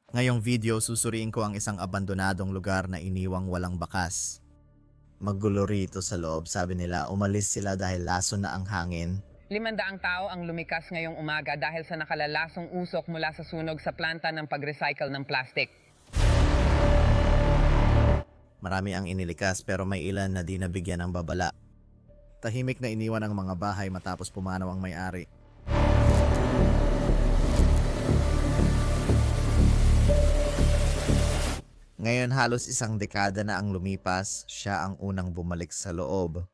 Ngayong video, susuriin ko ang isang abandonadong lugar na iniwang walang bakas. Maggulo rito sa loob, sabi nila umalis sila dahil laso na ang hangin. 500 tao ang lumikas ngayong umaga dahil sa nakalalasong usok mula sa sunog sa planta ng pag-recycle ng plastic. Marami ang inilikas pero may ilan na di nabigyan ng babala. Tahimik na iniwan ang mga bahay matapos pumanaw ang may-ari. Ngayon halos isang dekada na ang lumipas, siya ang unang bumalik sa loob.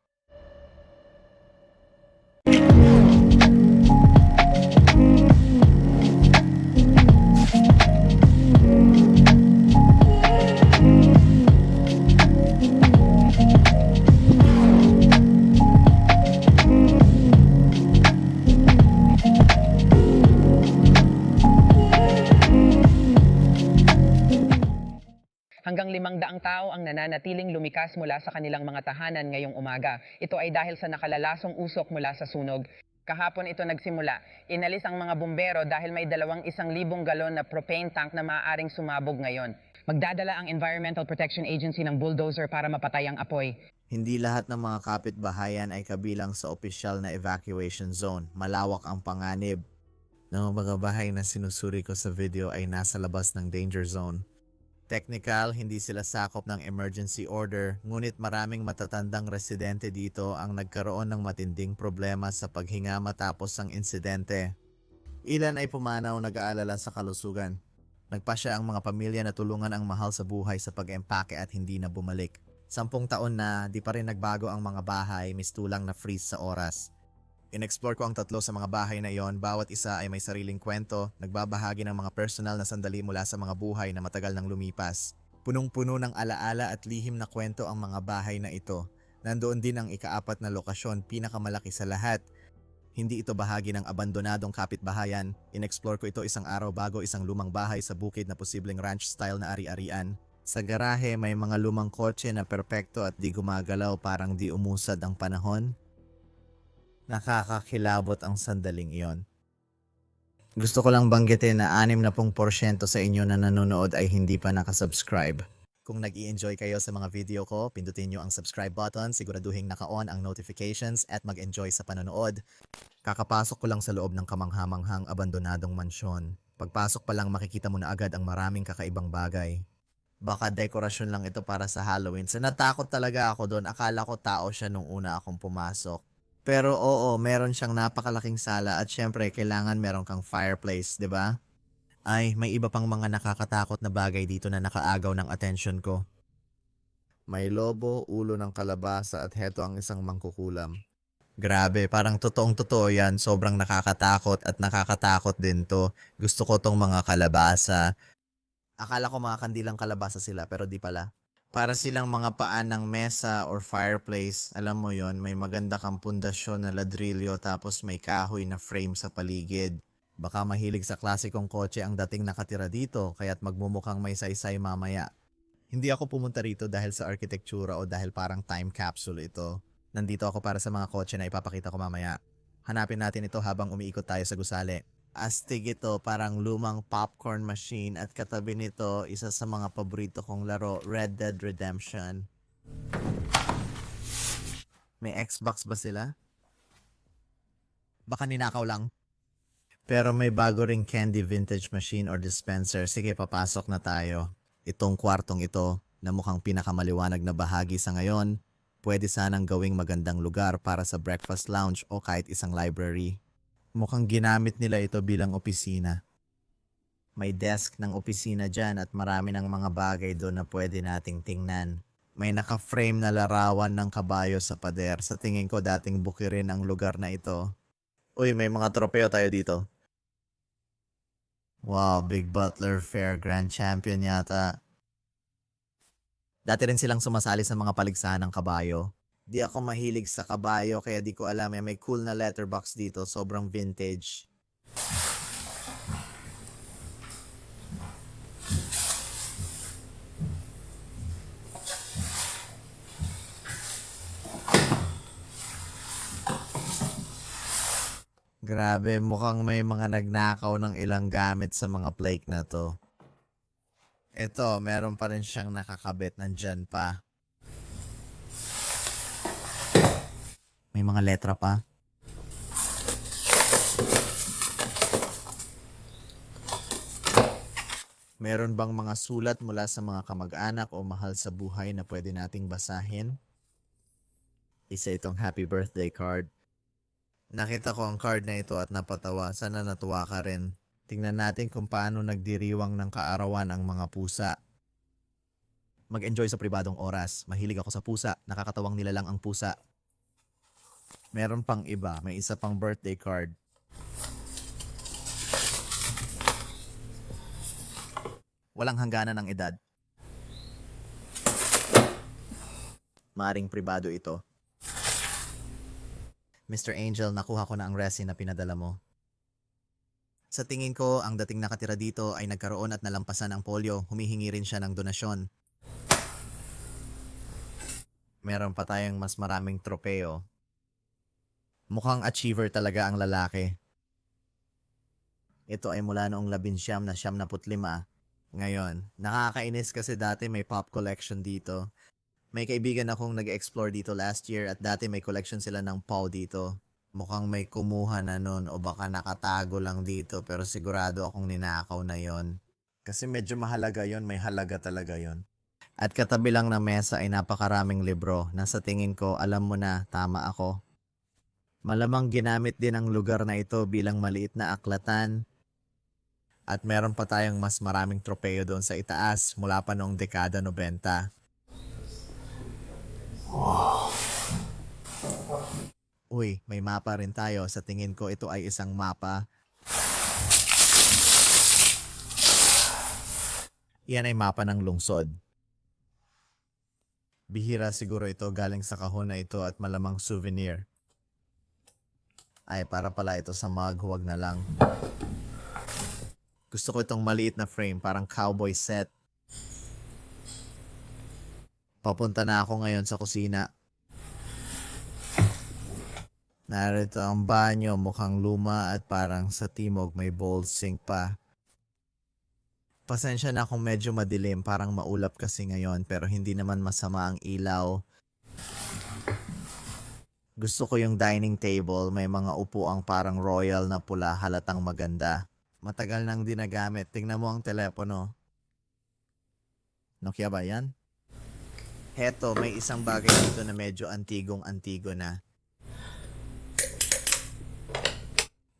Hanggang 500 tao ang nananatiling lumikas mula sa kanilang mga tahanan ngayong umaga. Ito ay dahil sa nakalalasong usok mula sa sunog. Kahapon ito nagsimula. Inalis ang mga bumbero dahil may 1,000 galon na propane tank na maaaring sumabog ngayon. Magdadala ang Environmental Protection Agency ng bulldozer para mapatay ang apoy. Hindi lahat ng mga kapitbahayan ay kabilang sa opisyal na evacuation zone. Malawak ang panganib. Ng mga bahay na sinusuri ko sa video ay nasa labas ng danger zone. Technical, hindi sila sakop ng emergency order, ngunit maraming matatandang residente dito ang nagkaroon ng matinding problema sa paghinga matapos ang insidente. Ilan ay pumanaw nag-aalala sa kalusugan. Nagpasya ang mga pamilya na tulungan ang mahal sa buhay sa pag-empake at hindi na bumalik. 10 taon na, di pa rin nagbago ang mga bahay, mistulang na freeze sa oras. In-explore ko ang 3 sa mga bahay na iyon, bawat isa ay may sariling kwento, nagbabahagi ng mga personal na sandali mula sa mga buhay na matagal nang lumipas. Punong-puno ng alaala at lihim na kwento ang mga bahay na ito. Nandoon din ang ika-4 na lokasyon, pinakamalaki sa lahat. Hindi ito bahagi ng abandonadong kapitbahayan. In-explore ko ito isang araw bago isang lumang bahay sa bukid na posibleng ranch style na ari-arian. Sa garahe may mga lumang kotse na perpekto at di gumagalaw, parang di umusad ang panahon. Nakakakilabot ang sandaling iyon. Gusto ko lang banggitin na 60% sa inyo na nanonood ay hindi pa nakasubscribe. Kung nag-i-enjoy kayo sa mga video ko, pindutin nyo ang subscribe button, siguraduhin naka-on ang notifications at mag-enjoy sa panonood. Kakapasok ko lang sa loob ng kamanghamanghang abandonadong mansyon. Pagpasok pa lang makikita mo na agad ang maraming kakaibang bagay. Baka dekorasyon lang ito para sa Halloween. So natakot talaga ako doon. Akala ko tao siya nung una akong pumasok. Pero oo, meron siyang napakalaking sala at syempre kailangan meron kang fireplace, 'di ba? Ay, may iba pang mga nakakatakot na bagay dito na nakaagaw ng atensyon ko. May lobo, ulo ng kalabasa at heto ang isang mangkukulam. Grabe, parang totoong-totoo yan. Sobrang nakakatakot at nakakatakot din to. Gusto ko tong mga kalabasa. Akala ko mga kandilang kalabasa sila pero di pala. Para silang mga paan ng mesa or fireplace. Alam mo yon, may maganda kang pundasyon na ladrilyo tapos may kahoy na frame sa paligid. Baka mahilig sa klasikong kotse ang dating nakatira dito kaya't magmumukhang may saysay mamaya. Hindi ako pumunta rito dahil sa arkitektura o dahil parang time capsule ito. Nandito ako para sa mga kotse na ipapakita ko mamaya. Hanapin natin ito habang umiikot tayo sa gusali. Astig ito, parang lumang popcorn machine at katabi nito isa sa mga paborito kong laro, Red Dead Redemption. May Xbox ba sila? Baka ninakaw lang. Pero may bago ring candy vintage machine or dispenser. Sige, papasok na tayo. Itong kwartong ito na mukhang pinakamaliwanag na bahagi sa ngayon, pwede sanang gawing magandang lugar para sa breakfast lounge o kahit isang library. Mukhang ginamit nila ito bilang opisina. May desk ng opisina dyan at marami ng mga bagay doon na pwede nating tingnan. May naka-frame na larawan ng kabayo sa pader. Sa tingin ko dating bukirin ang lugar na ito. Uy, may mga tropeo tayo dito. Wow, Big Butler Fair Grand Champion yata. Dati rin silang sumasali sa mga paligsahan ng kabayo. Di ako mahilig sa kabayo kaya di ko alam, may cool na letterbox dito, sobrang vintage. Grabe, mukhang may mga nagnakaw ng ilang gamit sa mga plate na to. Ito, meron pa rin siyang nakakabit nandyan pa. May mga letra pa. Meron bang mga sulat mula sa mga kamag-anak o mahal sa buhay na pwede nating basahin? Isa itong happy birthday card. Nakita ko ang card na ito at napatawa. Sana natuwa ka rin. Tingnan natin kung paano nagdiriwang ng kaarawan ang mga pusa. Mag-enjoy sa pribadong oras. Mahilig ako sa pusa. Nakakatawang nilalang ang pusa. Meron pang iba. May isa pang birthday card. Walang hangganan ng edad. Maaring pribado ito. Mr. Angel, nakuha ko na ang resin na pinadala mo. Sa tingin ko, ang dating nakatira dito ay nagkaroon at nalampasan ang polio. Humihingi rin siya ng donasyon. Meron pa tayong mas maraming tropeo. Mukhang achiever talaga ang lalaki. Ito ay mula noong 1975. Ngayon, nakakainis kasi dati may pop collection dito. May kaibigan akong nag-explore dito last year at dati may collection sila ng Paw dito. Mukhang may kumuha na nun o baka nakatago lang dito pero sigurado akong ninakaw na yon. Kasi medyo mahalaga yon, may halaga talaga yon. At katabi lang ng mesa ay napakaraming libro. Nasa tingin ko, alam mo na, tama ako. Malamang ginamit din ang lugar na ito bilang maliit na aklatan. At meron pa tayong mas maraming tropeo doon sa itaas mula pa noong dekada 90. Uy, may mapa rin tayo. Sa tingin ko ito ay isang mapa. Iyan ay mapa ng lungsod. Bihira siguro ito galing sa kahon na ito at malamang souvenir. Ay, para pala ito sa mug, huwag na lang. Gusto ko itong maliit na frame, parang cowboy set. Papunta na ako ngayon sa kusina. Narito ang banyo, mukhang luma at parang sa timog may bowl sink pa. Pasensya na kung medyo madilim, parang maulap kasi ngayon pero hindi naman masama ang ilaw. Gusto ko yung dining table, may mga upuang parang royal na pula, halatang maganda. Matagal nang dinagamit, tingnan mo ang telepono. Nokia ba yan? Heto, may isang bagay dito na medyo antigong-antigo na.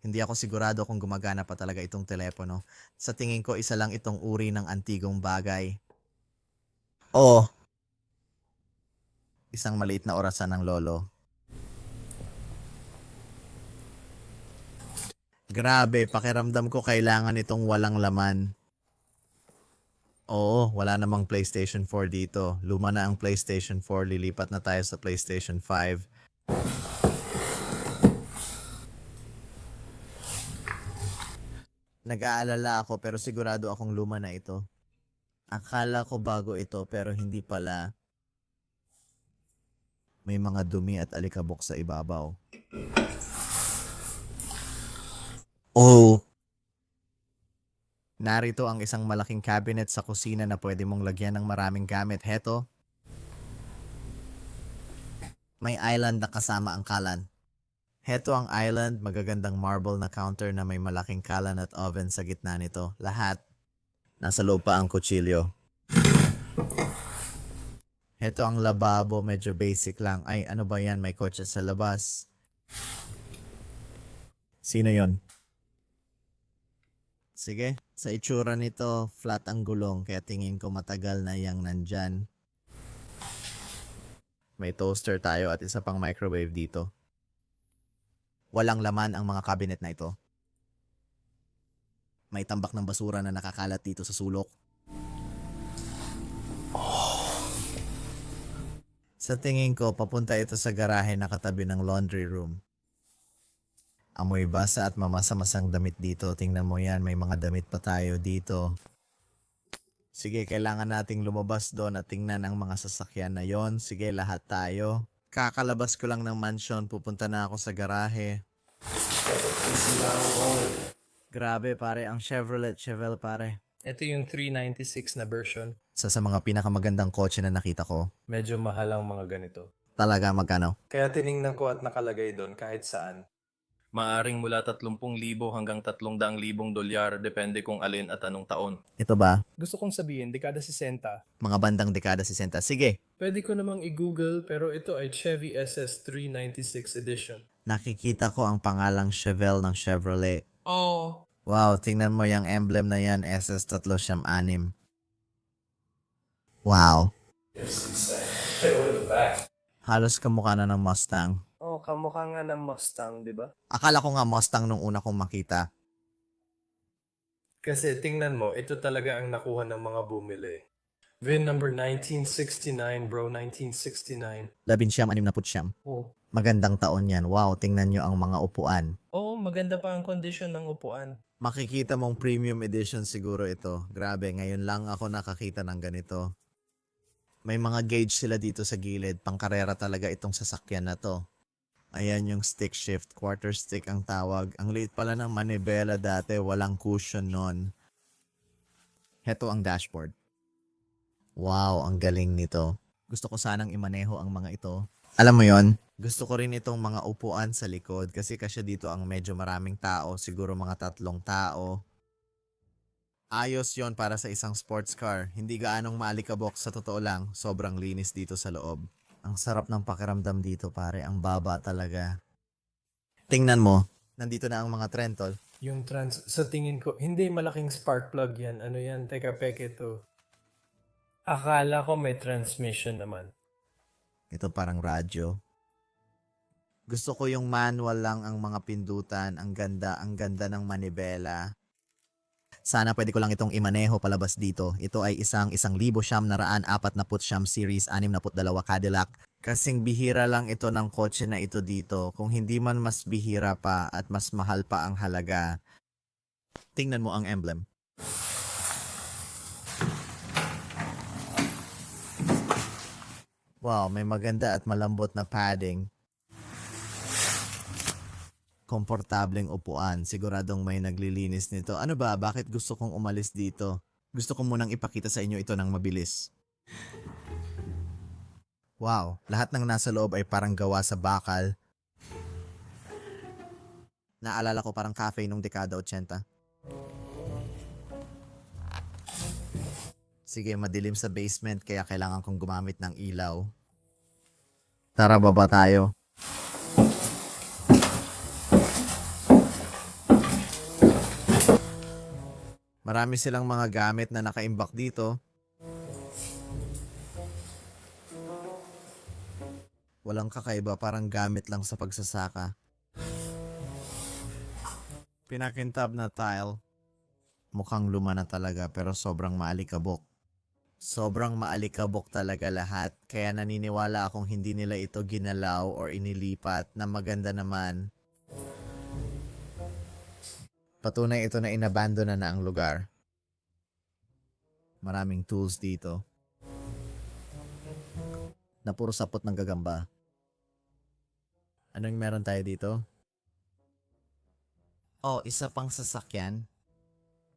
Hindi ako sigurado kung gumagana pa talaga itong telepono. Sa tingin ko, isa lang itong uri ng antigong bagay. O, isang maliit na orasan ng lolo. Grabe, pakiramdam ko kailangan itong walang laman. Oo, wala namang PlayStation 4 dito. Luma na ang PlayStation 4, lilipat na tayo sa PlayStation 5. Nag-aalala ako pero sigurado akong luma na ito. Akala ko bago ito pero hindi pala. May mga dumi at alikabok sa ibabaw. Oh! Narito ang isang malaking cabinet sa kusina na pwede mong lagyan ng maraming gamit. Heto. May island na kasama ang kalan. Heto ang island, magagandang marble na counter na may malaking kalan at oven sa gitna nito. Lahat. Nasa loob pa ang kutsilyo. Heto ang lababo, medyo basic lang. Ay, ano ba yan? May kotse sa labas. Sino yon? Sige, sa itsura nito, flat ang gulong kaya tingin ko matagal na yang nandyan. May toaster tayo at isa pang microwave dito. Walang laman ang mga cabinet na ito. May tambak ng basura na nakakalat dito sa sulok. Sa tingin ko, papunta ito sa garahe na katabi ng laundry room. Amoy basa at mamasa-masang damit dito. Tingnan mo yan, may mga damit pa tayo dito. Sige, kailangan nating lumabas doon at tingnan ang mga sasakyan na yon. Sige, lahat tayo. Kakalabas ko lang ng mansion, pupunta na ako sa garahe. Grabe pare, ang Chevrolet pare. Ito yung 396 na version. Sa mga pinakamagandang kotse na nakita ko. Medyo mahal ang mga ganito. Talaga magkano? Kaya tiningnan ko at nakalagay doon kahit saan. Maaring mula 30,000 hanggang 300,000 dolyar depende kung alin at anong taon. Ito ba? Gusto kong sabihin, dekada 60. Mga bandang dekada 60. Sige, Pwede ko namang i-google pero ito ay Chevy SS 396 edition. nakikita ko ang pangalang Chevelle ng Chevrolet. Oh, Wow, tingnan mo yung emblem na yan, SS306. Wow, halos kamukha na ng Mustang. oh, kamukha nga ng Mustang, di ba? Akala ko nga Mustang nung una kong makita. Kasi tingnan mo, ito talaga ang nakuha ng mga bumili. VIN number 1969, bro, 1969. 1969. Oh. Magandang taon yan. Wow, tingnan nyo ang mga upuan. Oo, maganda pa ang kondisyon ng upuan. Makikita mong premium edition siguro ito. Grabe, ngayon lang ako nakakita ng ganito. May mga gauge sila dito sa gilid. Pangkarera talaga itong sasakyan na to. Ayan yung stick shift. Quarter stick ang tawag. Ang liit pala ng manibela dati. Walang cushion nun. Heto ang dashboard. Wow, ang galing nito. Gusto ko sanang imaneho ang mga ito. Alam mo yon? Gusto ko rin itong mga upuan sa likod kasi dito ang medyo maraming tao. Siguro mga 3 tao. Ayos yon para sa isang sports car. Hindi gaanong maalikabok sa totoo lang. Sobrang linis dito sa loob. Ang sarap ng pakiramdam dito pare. Ang baba talaga. Tingnan mo. Nandito na ang mga Trentol. Yung sa tingin ko, hindi malaking spark plug yan. Ano yan? Teka, peke to. Akala ko may transmission naman. Ito parang radyo. Gusto ko yung manual lang ang mga pindutan. Ang ganda ng manibela. Sana pwede ko lang itong imaneho palabas dito. Ito ay isang 1,949 series 62 Cadillac. Kasing bihira lang ito ng kotse na ito dito. Kung hindi man mas bihira pa at mas mahal pa ang halaga. Tingnan mo ang emblem. Wow, may maganda at malambot na padding. Komportableng upuan. Siguradong may naglilinis nito. Ano ba? Bakit gusto kong umalis dito? Gusto ko munang ipakita sa inyo ito ng mabilis. Wow, lahat ng nasa loob ay parang gawa sa bakal. Naalala ko parang cafe nung dekada 80. Sige, madilim sa basement kaya kailangan kong gumamit ng ilaw. Tara, baba tayo. Marami silang mga gamit na nakaimbak dito. Walang kakaiba, parang gamit lang sa pagsasaka. Pinakintab na tile. Mukhang luma na talaga pero sobrang maalikabok. Sobrang maalikabok talaga lahat. Kaya naniniwala akong hindi nila ito ginalaw or inilipat na maganda naman. Patunay ito na inabandona na ang lugar. Maraming tools dito. Na puro sapot ng gagamba. Anong meron tayo dito? Oh, isa pang sasakyan.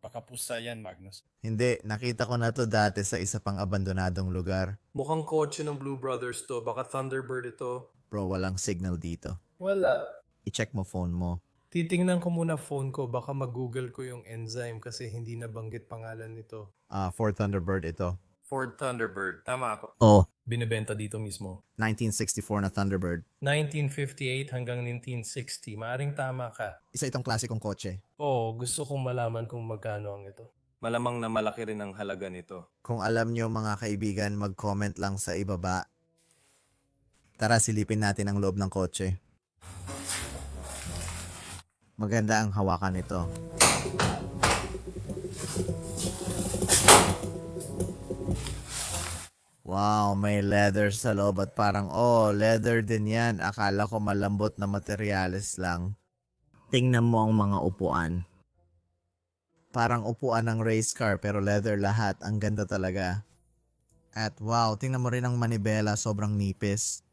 Pakapusa yan, Magnus. Hindi, nakita ko na to dati sa isa pang abandonadong lugar. Mukhang kotse ng Blue Brothers to. Baka Thunderbird ito. Bro, walang signal dito. Wala. I-check mo phone mo. Titingnan ko muna phone ko. Baka mag-google ko yung enzyme kasi hindi nabanggit pangalan nito. Ford Thunderbird ito. Ford Thunderbird. Tama ako. Oh, Binibenta dito mismo. 1964 na Thunderbird. 1958 hanggang 1960. Maaring tama ka. Isa itong klasikong kotse. Oo, gusto kong malaman kung magkano ang ito. Malamang na malaki rin ang halaga nito. Kung alam nyo mga kaibigan, mag-comment lang sa ibaba. Tara, silipin natin ang loob ng kotse. Maganda ang hawakan nito. Wow, may leather sa loob at parang, leather din yan. Akala ko malambot na materyales lang. Tingnan mo ang mga upuan. Parang upuan ng race car pero leather lahat. Ang ganda talaga. At wow, tingnan mo rin ang manibela. Sobrang nipis.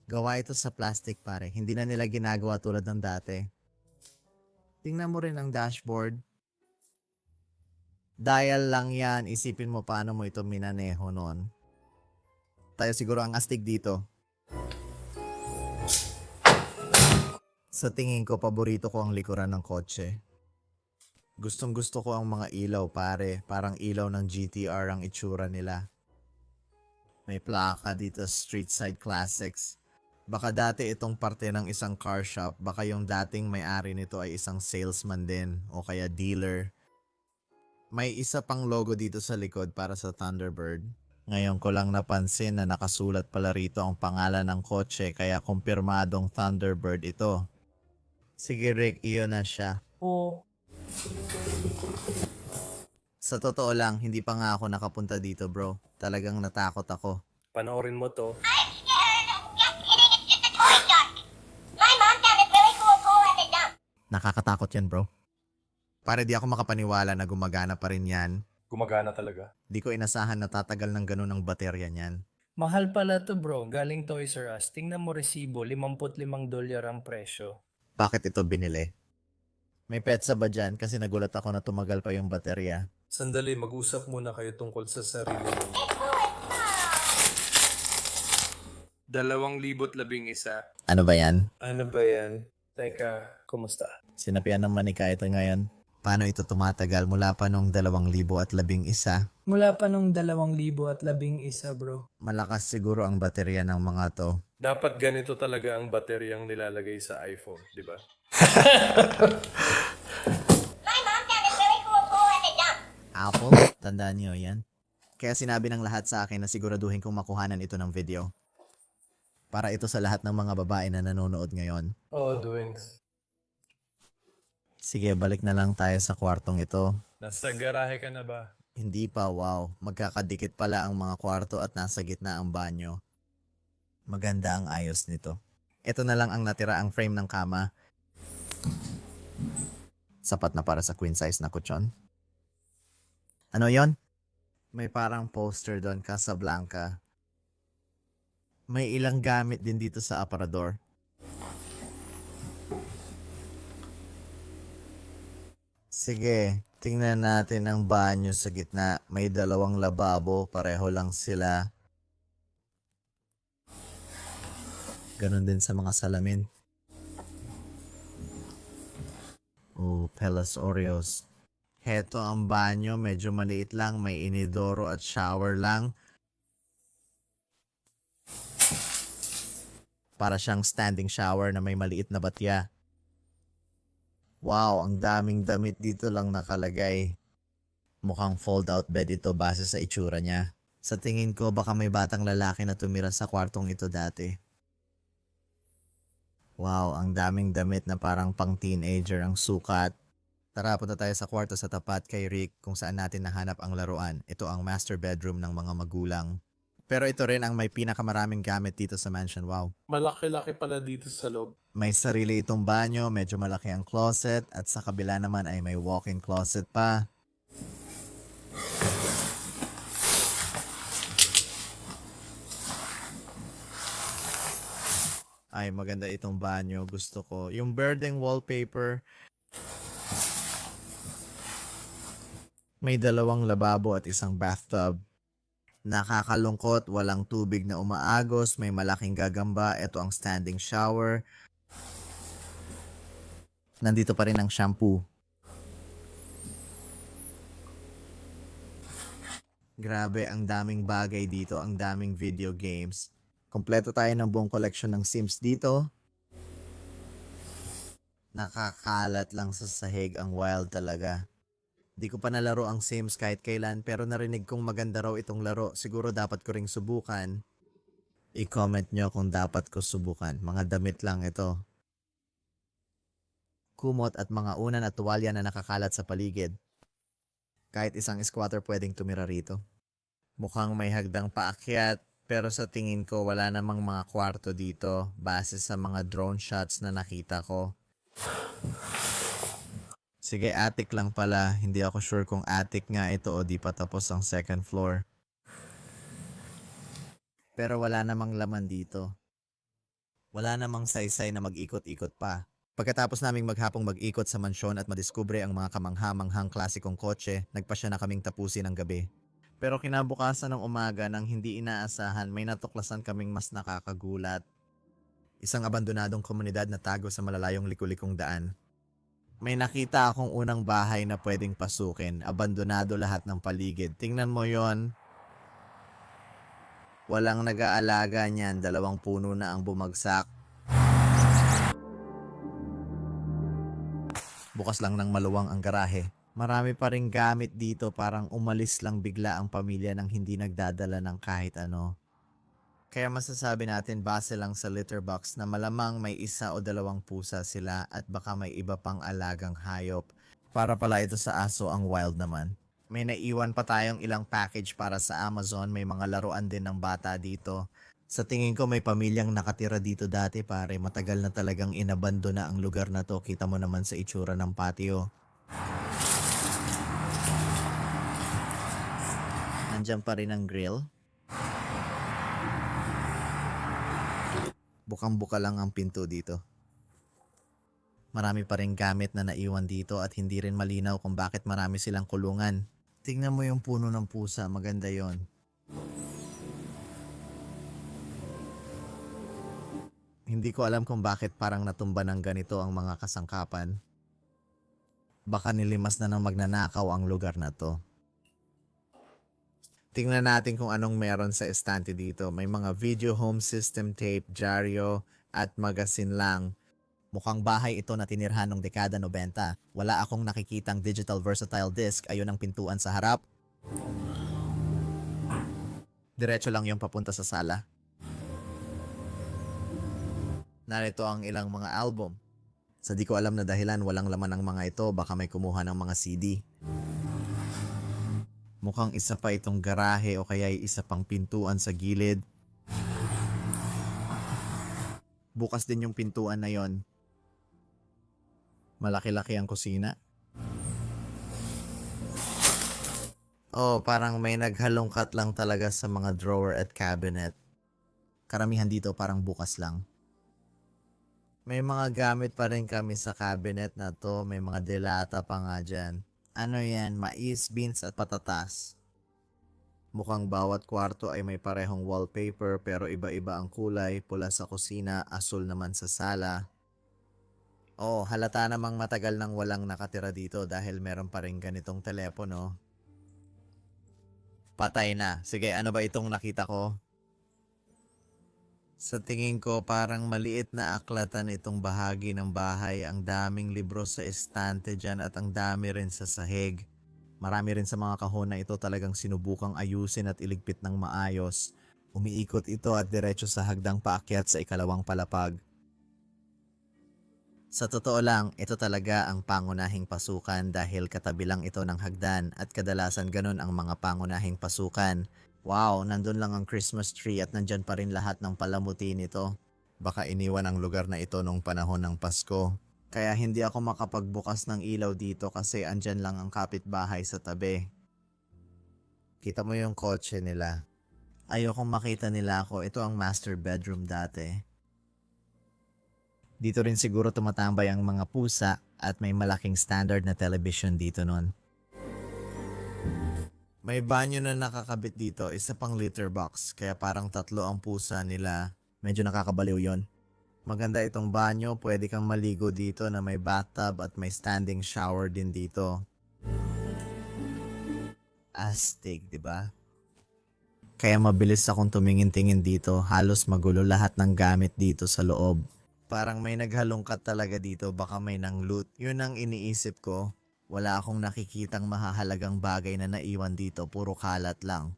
Gawa ito sa plastic pare. Hindi na nila ginagawa tulad ng dati. Tingnan mo rin ang dashboard. Dial lang yan, isipin mo paano mo ito minaneho nun. Tayo siguro ang astig dito. Sa tingin ko, paborito ko ang likuran ng kotse. Gustong gusto ko ang mga ilaw pare, parang ilaw ng GTR ang itsura nila. May plaka dito, Street Side Classics. Baka dati itong parte ng isang car shop, baka yung dating may-ari nito ay isang salesman din o kaya dealer. May isa pang logo dito sa likod para sa Thunderbird. Ngayon ko lang napansin na nakasulat pala rito ang pangalan ng kotse kaya kumpirmadong Thunderbird ito. Sige Rick, iyon na siya. Oo. Sa totoo lang, hindi pa nga ako nakapunta dito bro. Talagang natakot ako. Panoorin mo to. Nakakatakot yan bro. Para di ako makapaniwala na gumagana pa rin yan. Gumagana talaga. Di ko inasahan na tatagal ng ganun ang baterya niyan. Mahal pala to bro, galing Toys R Us. Tingnan mo resibo, $55 ang presyo. Bakit ito binili? May petsa ba dyan? Kasi nagulat ako na tumagal pa yung baterya. Sandali, mag-usap muna kayo tungkol sa sarili ninyo. 2,011. Ano ba yan? Ano ba yan? Teka, kumusta? Sinapian ng manika ito ngayon. Paano ito tumatagal mula pa nung 2011? Mula pa nung 2011 bro. Malakas siguro ang baterya ng mga to. Dapat ganito talaga ang bateryang nilalagay sa iPhone, di ba? Apple? Tandaan niyo yan. Kaya sinabi ng lahat sa akin na siguraduhin kong makuhanan ito ng video. Para ito sa lahat ng mga babae na nanonood ngayon. Oh, doings. Sige, balik na lang tayo sa kwartong ito. Nasa garahe ka na ba? Hindi pa, wow. Magkakadikit pala ang mga kwarto at nasa gitna ang banyo. Maganda ang ayos nito. Ito na lang ang natira ang frame ng kama. Sapat na para sa queen size na kutsyon. Ano yon? May parang poster doon, Casablanca. May ilang gamit din dito sa aparador. Sige, tingnan natin ang banyo sa gitna. May 2 lababo, pareho lang sila. Ganon din sa mga salamin. Oh, Pelas Oreos. Heto ang banyo, medyo maliit lang, may inidoro at shower lang. Para siyang standing shower na may maliit na batya. Wow, ang daming damit dito lang nakalagay. Mukhang fold-out bed ito base sa itsura niya. Sa tingin ko baka may batang lalaki na tumira sa kwartong ito dati. Wow, ang daming damit na parang pang teenager ang sukat. Tara, punta tayo sa kwarto sa tapat kay Rick kung saan natin nahanap ang laruan. Ito ang master bedroom ng mga magulang. Pero ito rin ang may pinakamaraming gamit dito sa mansion. Wow. Malaki-laki pala dito sa loob. May sarili itong banyo, medyo malaki ang closet, at sa kabila naman ay may walk-in closet pa. Ay, maganda itong banyo. Gusto ko. Yung birding wallpaper. May 2 lababo at isang bathtub. Nakakalungkot, walang tubig na umaagos, may malaking gagamba, ito ang standing shower. Nandito pa rin ang shampoo. Grabe, ang daming bagay dito, ang daming video games. Kompleto tayo ng buong collection ng Sims dito. Nakakalat lang sa sahig, ang wild talaga. Di ko pa nalaro ang Sims kahit kailan pero narinig kong maganda raw itong laro. Siguro dapat ko ring subukan. I-comment nyo kung dapat ko subukan. Mga damit lang ito. Kumot at mga unan at tuwalya na nakakalat sa paligid. Kahit isang squatter pwedeng tumira rito. Mukhang may hagdang paakyat pero sa tingin ko wala namang mga kwarto dito base sa mga drone shots na nakita ko. Sige, attic lang pala. Hindi ako sure kung attic nga ito o di pa tapos ang second floor. Pero wala namang laman dito. Wala namang saysay na mag-ikot-ikot pa. Pagkatapos naming maghapong mag-ikot sa mansyon at madiskubre ang mga kamangha-manghang klasikong kotse, nagpasya na kaming tapusin ang gabi. Pero kinabukasan ng umaga nang hindi inaasahan, may natuklasan kaming mas nakakagulat. Isang abandonadong komunidad na tago sa malalayong liku-likong daan. May nakita akong unang bahay na pwedeng pasukin. Abandonado lahat ng paligid. Tingnan mo yon. Walang nag-aalaga niyan. 2 puno na ang bumagsak. Bukas lang ng maluwang ang garahe. Marami pa ring gamit dito, parang umalis lang bigla ang pamilya nang hindi nagdadala ng kahit ano. Kaya masasabi natin base lang sa litter box na malamang may 1 o 2 pusa sila at baka may iba pang alagang hayop. Para pala ito sa aso ang wild naman. May naiwan pa tayong ilang package para sa Amazon, may mga laruan din ng bata dito. Sa tingin ko may pamilyang nakatira dito dati pare, matagal na talagang inabando na ang lugar na to, kita mo naman sa itsura ng patio. Nandiyan pa rin ang grill. Bukang-buka lang ang pinto dito. Marami pa rin gamit na naiwan dito at hindi rin malinaw kung bakit marami silang kulungan. Tingnan mo yung puno ng pusa, maganda yon. Hindi ko alam kung bakit parang natumba ng ganito ang mga kasangkapan. Baka nilimas na ng magnanakaw ang lugar na to. Tingnan natin kung anong meron sa estante dito. May mga video home system tape, dyaryo, at magazine lang. Mukhang bahay ito na tinirhan noong dekada 90. Wala akong nakikitang digital versatile disc, ayun ang pintuan sa harap. Diretso lang yung papunta sa sala. Narito ang ilang mga album. Sa di ko alam na dahilan, walang laman ang mga ito, baka may kumuha ng mga CD. Mukhang isa pa itong garahe o kaya isa pang pintuan sa gilid. Bukas din yung pintuan na yon. Malaki-laki ang kusina. Oh, parang may naghalongkat lang talaga sa mga drawer at cabinet. Karamihan dito parang bukas lang. May mga gamit pa rin kami sa cabinet na to. May mga delata pa nga dyan. Ano yan? Mais, beans at patatas. Mukhang bawat kwarto ay may parehong wallpaper pero iba-iba ang kulay. Pula sa kusina, asul naman sa sala. Oh, halata namang matagal nang walang nakatira dito dahil meron pa rin ganitong telepono. Patay na. Sige, ano ba itong nakita ko? Sa tingin ko parang maliit na aklatan itong bahagi ng bahay. Ang daming libro sa estante dyan at ang dami rin sa sahig. Marami rin sa mga kahon na ito talagang sinubukang ayusin at iligpit ng maayos. Umiikot ito at diretso sa hagdang paakyat sa 2 palapag. Sa totoo lang, ito talaga ang pangunahing pasukan dahil katabi lang ito ng hagdan at kadalasan ganun ang mga pangunahing pasukan. Wow, nandun lang ang Christmas tree at nandyan pa rin lahat ng palamuti nito. Baka iniwan ang lugar na ito nung panahon ng Pasko. Kaya hindi ako makapagbukas ng ilaw dito kasi andyan lang ang kapitbahay sa tabi. Kita mo yung kotse nila. Ayokong makita nila ako. Ito ang master bedroom dati. Dito rin siguro tumatambay ang mga pusa at may malaking standard na television dito nun. May banyo na nakakabit dito, isa pang litter box, kaya parang 3 ang pusa nila. Medyo nakakabaliw yon. Maganda itong banyo, pwede kang maligo dito na may bathtub at may standing shower din dito. Astig, di ba? Kaya mabilis akong tumingin-tingin dito, halos magulo lahat ng gamit dito sa loob. Parang may naghalongkat talaga dito, baka may nang loot. Yun ang iniisip ko. Wala akong nakikitang mahahalagang bagay na naiwan dito, puro kalat lang.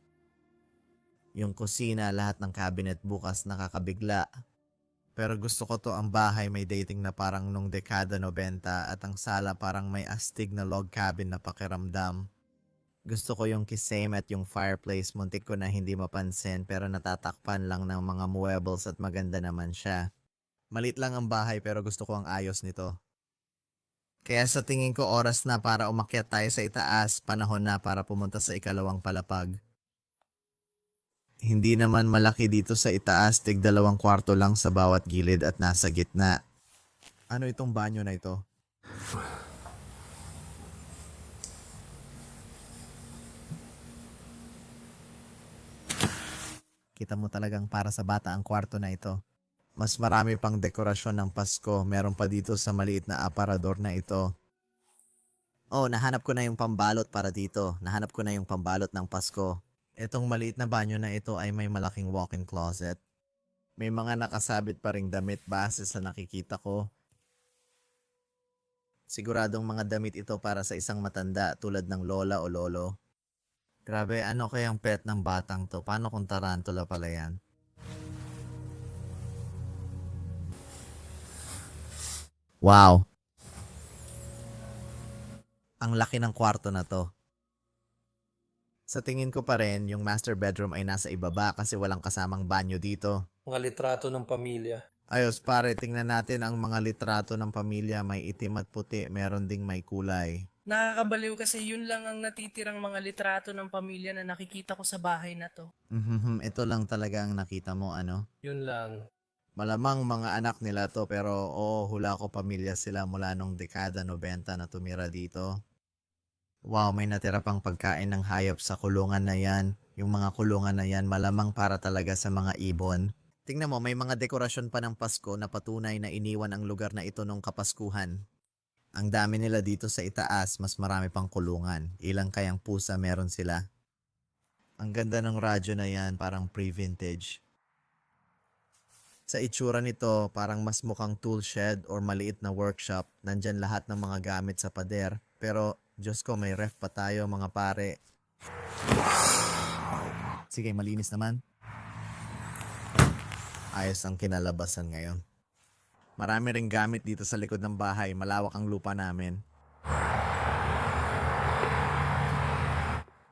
Yung kusina, lahat ng cabinet bukas, nakakabigla. Pero gusto ko to, ang bahay may dating na parang nung dekada 90 at ang sala parang may astig na log cabin na pakiramdam. Gusto ko yung kisame at yung fireplace, muntik ko na hindi mapansin pero natatakpan lang ng mga muebles at maganda naman siya. Malit lang ang bahay pero gusto ko ang ayos nito. Kaya sa tingin ko oras na para umakyat tayo sa itaas, panahon na para pumunta sa 2 palapag. Hindi naman malaki dito sa itaas, tig 2 kwarto lang sa bawat gilid at nasa gitna. Ano itong banyo na ito? Kita mo talagang para sa bata ang kwarto na ito. Mas marami pang dekorasyon ng Pasko. Meron pa dito sa maliit na aparador na ito. Oh, nahanap ko na yung pambalot para dito. Nahanap ko na yung pambalot ng Pasko. Itong maliit na banyo na ito ay may malaking walk-in closet. May mga nakasabit pa ring damit base sa nakikita ko. Siguradong mga damit ito para sa isang matanda tulad ng lola o lolo. Grabe, ano kayang pet ng batang to? Paano kung tarantula pala yan? Wow! Ang laki ng kwarto na to. Sa tingin ko pa rin, yung master bedroom ay nasa ibaba kasi walang kasamang banyo dito. Mga litrato ng pamilya. Ayos pare, tingnan natin ang mga litrato ng pamilya. May itim at puti, meron ding may kulay. Nakakabaliw kasi yun lang ang natitirang mga litrato ng pamilya na nakikita ko sa bahay na to. Ito lang talaga ang nakita mo, ano? Yun lang. Malamang mga anak nila to pero oo, hula ko pamilya sila mula nung dekada 90 na tumira dito. Wow, may natira pang pagkain ng hayop sa kulungan na yan. Yung mga kulungan na yan malamang para talaga sa mga ibon. Tingnan mo, may mga dekorasyon pa ng Pasko na patunay na iniwan ang lugar na ito nung Kapaskuhan. Ang dami nila dito sa itaas, mas marami pang kulungan. Ilang kayang pusa meron sila. Ang ganda ng radyo na yan, parang pre-vintage. Sa itsura nito, parang mas mukhang tool shed or maliit na workshop. Nandyan lahat ng mga gamit sa pader. Pero, Diyos ko, may ref pa tayo mga pare. Sige, malinis naman. Ayos ang kinalabasan ngayon. Marami ring gamit dito sa likod ng bahay. Malawak ang lupa namin.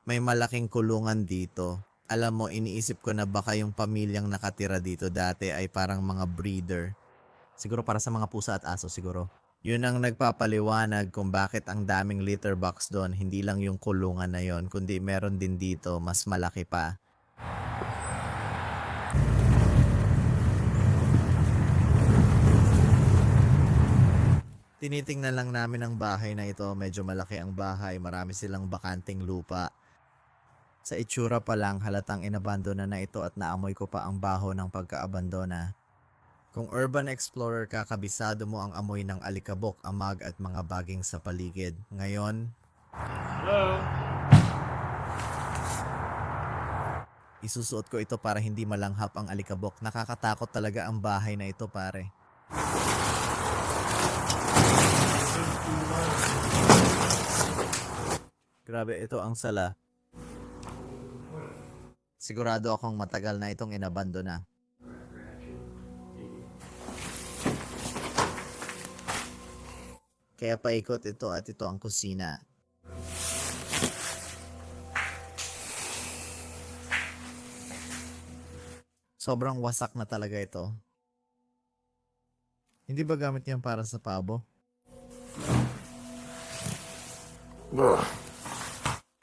May malaking kulungan dito. Alam mo, iniisip ko na baka yung pamilyang nakatira dito dati ay parang mga breeder. Siguro para sa mga pusa at aso siguro. Yun ang nagpapaliwanag kung bakit ang daming litter box doon. Hindi lang yung kulungan na yon, kundi meron din dito, mas malaki pa. Tinitingnan lang namin ang bahay na ito. Medyo malaki ang bahay. Marami silang bakanting lupa. Sa itsura pa lang, halatang inabandona na ito at naamoy ko pa ang baho ng pagkaabandona. Kung urban explorer ka, kabisado mo ang amoy ng alikabok, amag at mga baging sa paligid. Ngayon, isusuot ko ito para hindi malanghap ang alikabok. Nakakatakot talaga ang bahay na ito, pare. Grabe, ito ang sala. Sigurado akong matagal na itong inabandona. Kaya paikot ito at ito ang kusina. Sobrang wasak na talaga ito. Hindi ba gamit yan para sa pabo?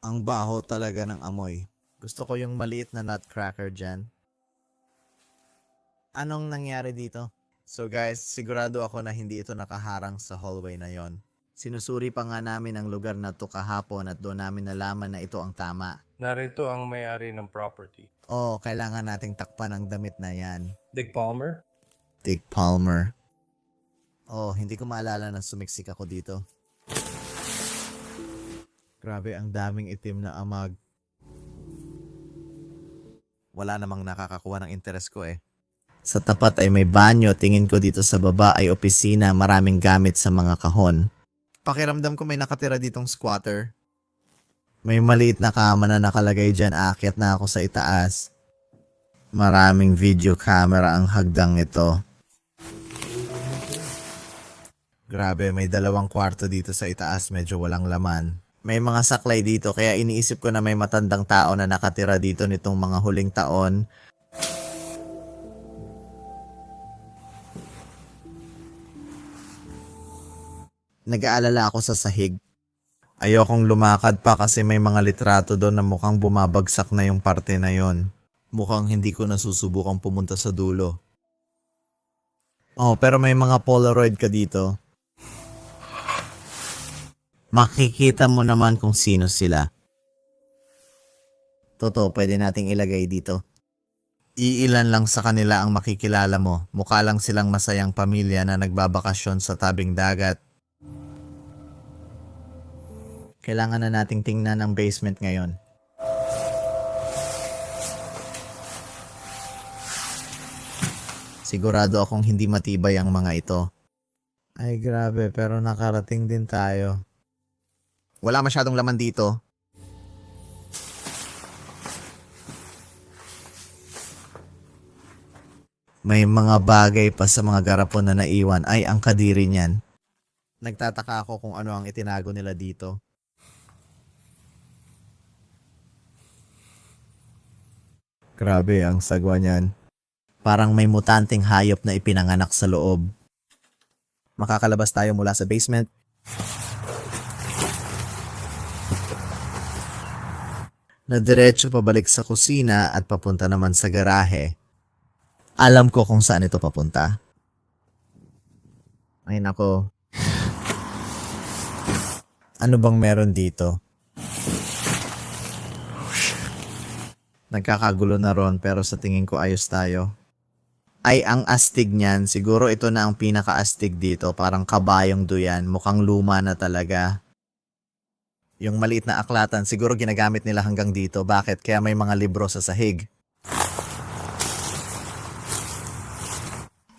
Ang baho talaga ng amoy. Gusto ko yung maliit na nutcracker dyan. Anong nangyari dito? So guys, sigurado ako na hindi ito nakaharang sa hallway na yon. Sinusuri pa nga namin ang lugar na to kahapon at doon namin nalaman na ito ang tama. Narito ang may-ari ng property. Oh, kailangan nating takpan ang damit na yan. Dick Palmer? Dick Palmer. Oh, hindi ko maalala na sumiksik ako dito. Grabe, ang daming itim na amag. Wala namang nakakakuha ng interes ko eh. Sa tapat ay may banyo, tingin ko dito sa baba ay opisina, maraming gamit sa mga kahon. Pakiramdam ko may nakatira ditong squatter. May maliit na kama na nakalagay dyan, aakyat na ako sa itaas. Maraming video camera ang hagdang ito. Grabe, may 2 kwarto dito sa itaas, medyo walang laman. May mga saklay dito kaya iniisip ko na may matandang tao na nakatira dito nitong mga huling taon. Nag-aalala ako sa sahig. Ayokong lumakad pa kasi may mga litrato doon na mukhang bumabagsak na yung parte na yon. Mukhang hindi ko nasusubukang pumunta sa dulo. Oh, pero may mga Polaroid ka dito. Makikita mo naman kung sino sila. Totoo, pwede nating ilagay dito. Iilan lang sa kanila ang makikilala mo. Mukha lang silang masayang pamilya na nagbabakasyon sa tabing dagat. Kailangan na nating tingnan ang basement ngayon. Sigurado akong hindi matibay ang mga ito. Ay grabe, pero nakarating din tayo. Wala masyadong laman dito. May mga bagay pa sa mga garapon na naiwan. Ay, ang kadiri niyan. Nagtataka ako kung ano ang itinago nila dito. Grabe, ang sagwa niyan. Parang may mutanteng hayop na ipinanganak sa loob. Makakalabas tayo mula sa basement. Na diretso pabalik sa kusina at papunta naman sa garahe. Alam ko kung saan ito papunta. Ay nako. Ano bang meron dito? Nagkakagulo na ron pero sa tingin ko ayos tayo. Ay ang astig niyan. Siguro ito na ang pinaka-astig dito. Parang kabayong duyan. Mukhang luma na talaga. Yung maliit na aklatan siguro ginagamit nila hanggang dito. Bakit? Kaya may mga libro sa sahig.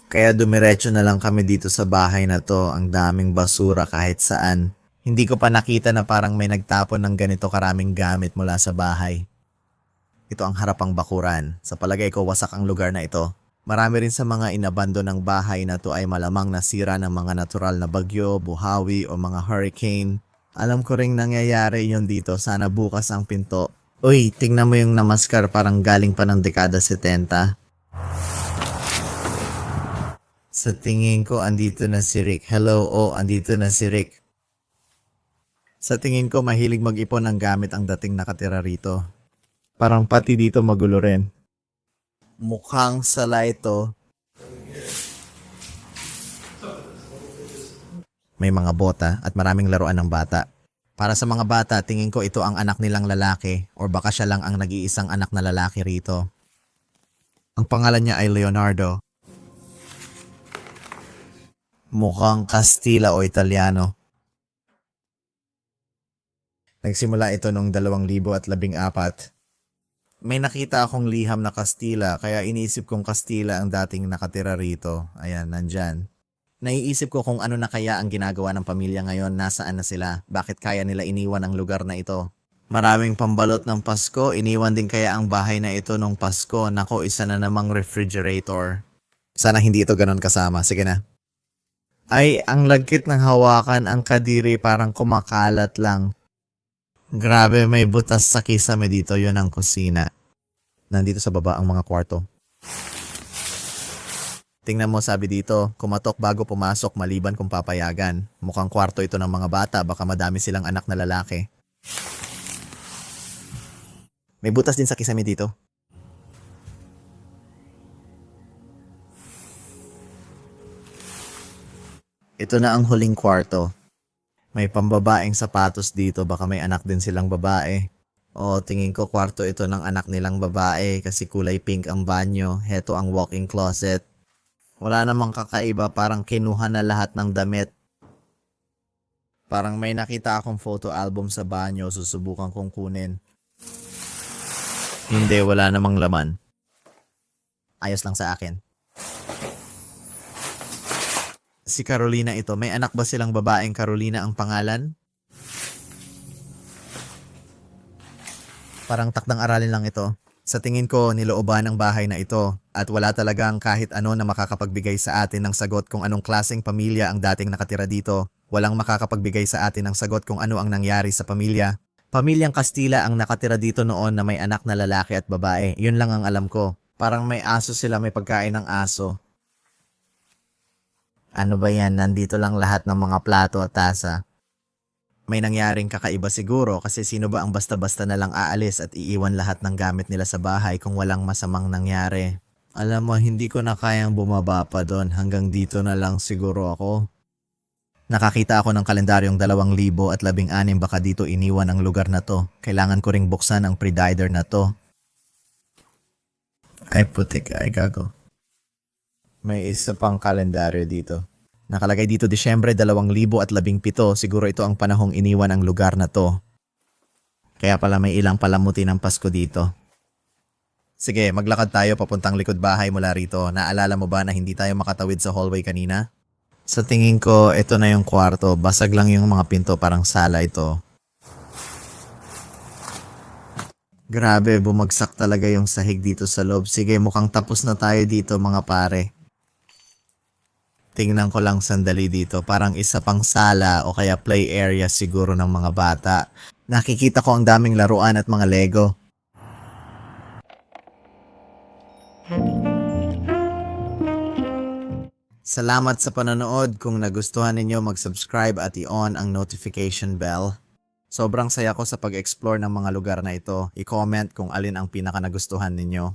Kaya dumiretso na lang kami dito sa bahay na to. Ang daming basura kahit saan. Hindi ko pa nakita na parang may nagtapon ng ganito karaming gamit mula sa bahay. Ito ang harapang bakuran. Sa palagay ko wasak ang lugar na ito. Marami rin sa mga inabando ng bahay na to ay malamang nasira ng mga natural na bagyo, buhawi o mga hurricane. Alam ko ring nangyayari yun dito. Sana bukas ang pinto. Uy, tingnan mo yung namaskar parang galing pa ng dekada 70. Sa tingin ko, andito na si Rick. Hello, andito na si Rick. Sa tingin ko, mahilig mag-ipon ng gamit ang dating nakatira rito. Parang pati dito magulo rin. Mukhang sala ito. May mga bota at maraming laruan ng bata. Para sa mga bata, tingin ko ito ang anak nilang lalaki or baka siya lang ang nag-iisang anak na lalaki rito. Ang pangalan niya ay Leonardo. Mukhang Kastila o Italiano. Nagsimula ito noong 2014. May nakita akong liham na Kastila kaya iniisip kong Kastila ang dating nakatira rito. Ayan, nandyan. Naiisip ko kung ano na kaya ang ginagawa ng pamilya ngayon, nasaan na sila, bakit kaya nila iniwan ang lugar na ito. Maraming pambalot ng Pasko, iniwan din kaya ang bahay na ito nung Pasko. Nako, isa na namang refrigerator. Sana hindi ito ganon kasama, sige na. Ay, ang lagkit ng hawakan, ang kadiri parang kumakalat lang. Grabe, may butas sa kisame dito, yun ang kusina. Nandito sa baba ang mga kwarto. Tingnan mo, sabi dito, kumatok bago pumasok maliban kung papayagan. Mukhang kwarto ito ng mga bata, baka madami silang anak na lalaki. May butas din sa kisame dito. Ito na ang huling kwarto. May pambabaeng sapatos dito, baka may anak din silang babae. O, tingin ko kwarto ito ng anak nilang babae kasi kulay pink ang banyo. Heto ang walk-in closet. Wala namang kakaiba, parang kinuha na lahat ng damit. Parang may nakita akong photo album sa banyo, susubukan kong kunin. Hindi, wala namang laman. Ayos lang sa akin. Si Carolina ito. May anak ba silang babaeng Carolina ang pangalan? Parang takdang aralin lang ito. Sa tingin ko, nilooban ang bahay na ito at wala talagang kahit ano na makakapagbigay sa atin ng sagot kung anong klaseng pamilya ang dating nakatira dito. Walang makakapagbigay sa atin ng sagot kung ano ang nangyari sa pamilya. Pamilyang Kastila ang nakatira dito noon na may anak na lalaki at babae. Yun lang ang alam ko. Parang may aso sila, may pagkain ng aso. Ano ba yan? Nandito lang lahat ng mga plato at tasa. May nangyaring kakaiba siguro kasi sino ba ang basta-basta na lang aalis at iiwan lahat ng gamit nila sa bahay kung walang masamang nangyari. Alam mo, hindi ko na kayang bumaba pa doon. Hanggang dito na lang siguro ako. Nakakita ako ng kalendaryong 2016 baka dito iniwan ang lugar na to. Kailangan ko ring buksan ang Predator na to. Ay putik, ay gago. May isa pang kalendaryo dito. Nakalagay dito Disyembre 2017. Siguro ito ang panahong iniwan ang lugar na to. Kaya pala may ilang palamuti ng Pasko dito. Sige, maglakad tayo papuntang likod bahay mula rito. Naalala mo ba na hindi tayo makatawid sa hallway kanina? Sa tingin ko, ito na yung kwarto. Basag lang yung mga pinto, parang sala ito. Grabe, bumagsak talaga yung sahig dito sa loob. Sige, mukhang tapos na tayo dito mga pare. Tingnan ko lang sandali dito. Parang isa pang sala o kaya play area siguro ng mga bata. Nakikita ko ang daming laruan at mga Lego. Salamat sa panonood. Kung nagustuhan ninyo, mag-subscribe at i-on ang notification bell. Sobrang saya ko sa pag-explore ng mga lugar na ito. I-comment kung alin ang pinaka nagustuhan ninyo.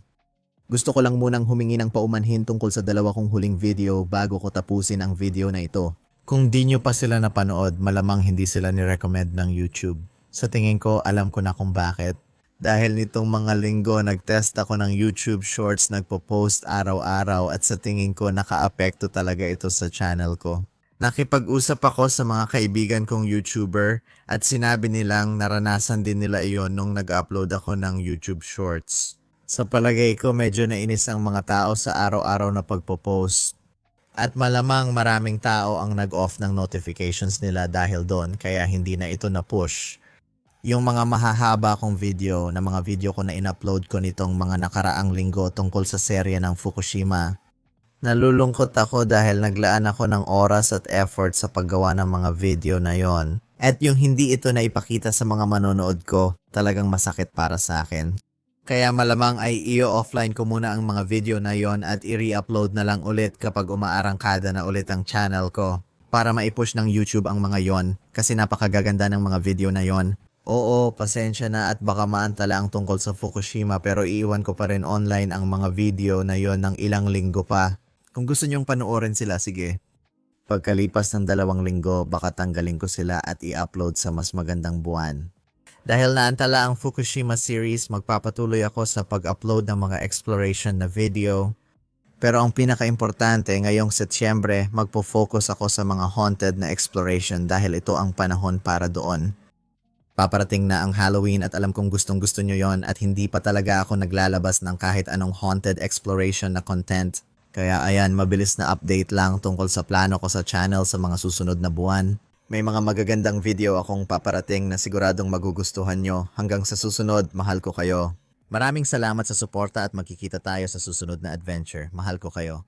Gusto ko lang munang humingi ng paumanhin tungkol sa dalawa kong huling video bago ko tapusin ang video na ito. Kung di nyo pa sila napanood, malamang hindi sila ni-recommend ng YouTube. Sa tingin ko, alam ko na kung bakit. Dahil nitong mga linggo, nag-test ako ng YouTube Shorts, nagpo-post araw-araw at sa tingin ko naka-apekto talaga ito sa channel ko. Nakipag-usap ako sa mga kaibigan kong YouTuber at sinabi nilang naranasan din nila iyon nung nag-upload ako ng YouTube Shorts. Sa palagay ko, medyo nainis ang mga tao sa araw-araw na pagpo-post. At malamang maraming tao ang nag-off ng notifications nila dahil doon kaya hindi na ito na-push. Yung mga mahahaba kong video na mga video ko na in-upload ko nitong mga nakaraang linggo tungkol sa serye ng Fukushima. Nalulungkot ako dahil naglaan ako ng oras at effort sa paggawa ng mga video na yon. At yung hindi ito na ipakita sa mga manonood ko, talagang masakit para sa akin. Kaya malamang ay i-offline ko muna ang mga video na yon at i-re-upload na lang ulit kapag umaarangkada na ulit ang channel ko. Para maipush ng YouTube ang mga yon kasi napakagaganda ng mga video na yon. Oo, pasensya na at baka maantala ang tungkol sa Fukushima pero iiwan ko pa rin online ang mga video na yon ng ilang linggo pa. Kung gusto nyong panoorin sila, sige. Pagkalipas ng 2 linggo, baka tanggalin ko sila at i-upload sa mas magandang buwan. Dahil naantala ang Fukushima series, magpapatuloy ako sa pag-upload ng mga exploration na video. Pero ang pinaka-importante, ngayong Setyembre, magpo-focus ako sa mga haunted na exploration dahil ito ang panahon para doon. Paparating na ang Halloween at alam kong gustong-gusto nyo yon at hindi pa talaga ako naglalabas ng kahit anong haunted exploration na content. Kaya ayan, mabilis na update lang tungkol sa plano ko sa channel sa mga susunod na buwan. May mga magagandang video akong paparating na siguradong magugustuhan nyo. Hanggang sa susunod, mahal ko kayo. Maraming salamat sa suporta at magkikita tayo sa susunod na adventure. Mahal ko kayo.